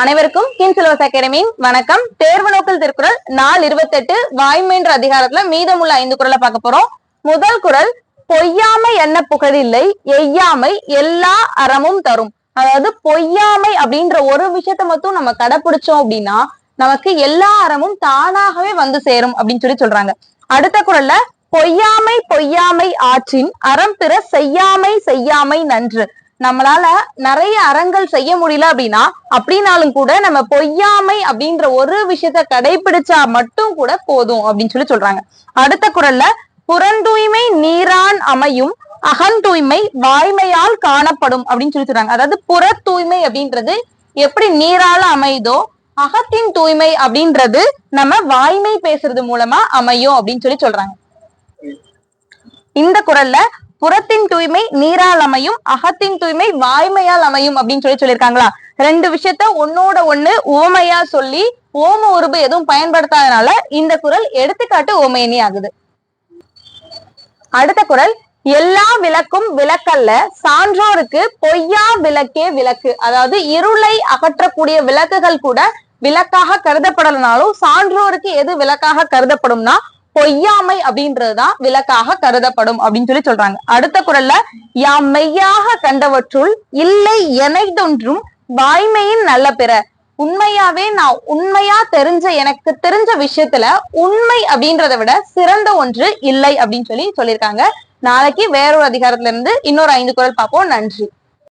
அனைவருக்கும் கின்சிலோஸ் அகாடமியின் வணக்கம். தேர்வு நோக்கல் திருக்குறள் நாள் 28 வாய்மைன்ற அதிகாரத்துல மீதமுள்ள 5 குறளை பார்க்க போறோம். முதல் குறள், பொய்யாமை என்ன புகழில்லை, எய்யாமை எல்லா அறமும் தரும். அதாவது பொய்யாமை அப்படின்ற ஒரு விஷயத்த மட்டும் நம்ம கடைபிடிச்சோம் அப்படின்னா நமக்கு எல்லா அறமும் தானாகவே வந்து சேரும் அப்படின்னு சொல்றாங்க. அடுத்த குறள்ல, பொய்யாமை பொய்யாமை ஆற்றின் அறம் பிற செய்யாமை செய்யாமை நன்று. நம்மளால நிறைய அறங்கள் செய்ய முடியல அப்படின்னாலும் கூட நம்ம பொய்யாமை அப்படின்ற ஒரு விஷயத்த கடைபிடிச்சா மட்டும் கூட போதும் அப்படின்னு சொல்றாங்க. அடுத்த குறள்ல, புறந்தூய்மை நீரான் அமையும் அகந்தூய்மை வாய்மையால் காணப்படும் அப்படின்னு சொல்றாங்க. அதாவது புற தூய்மை அப்படின்றது எப்படி நீரால அமையுதோ, அகத்தின் தூய்மை அப்படின்றது நம்ம வாய்மை பேசுறது மூலமா அமையும் அப்படின்னு சொல்றாங்க. இந்த குறள்ல புறத்தின் தூய்மை நீரால் அமையும், அகத்தின் தூய்மை வாய்மையால் அமையும் அப்படின்னு சொல்லியிருக்காங்களா? ரெண்டு விஷயத்த ஒன்னோட ஒண்ணு உவமையா சொல்லி ஓம உருபு எதுவும் பயன்படுத்தாதனால இந்த குறள் எடுத்துக்காட்டு ஓமையணி ஆகுது. அடுத்த குறள், எல்லா விளக்கும் விளக்கல்ல சான்றோருக்கு பொய்யா விளக்கே விளக்கு. அதாவது இருளை அகற்றக்கூடிய விளக்குகள் கூட விளக்காக கருதப்படலனாலும் சான்றோருக்கு எது விளக்காக கருதப்படும்னா பொய்யாமை அப்படின்றதுதான் விளக்காக கருதப்படும் அப்படின்னு சொல்றாங்க. அடுத்த குறள்ல, யாம் மெய்யாக கண்டவற்றுள் இல்லை எனைதொன்றும் வாய்மையின் நல்ல பிற. உண்மையாவே நான் உண்மையா எனக்கு தெரிஞ்ச விஷயத்துல உண்மை அப்படின்றத விட சிறந்த ஒன்று இல்லை அப்படின்னு சொல்லியிருக்காங்க. நாளைக்கு வேறொரு அதிகாரத்துல இருந்து இன்னொரு 5 குறள் பார்ப்போம். நன்றி.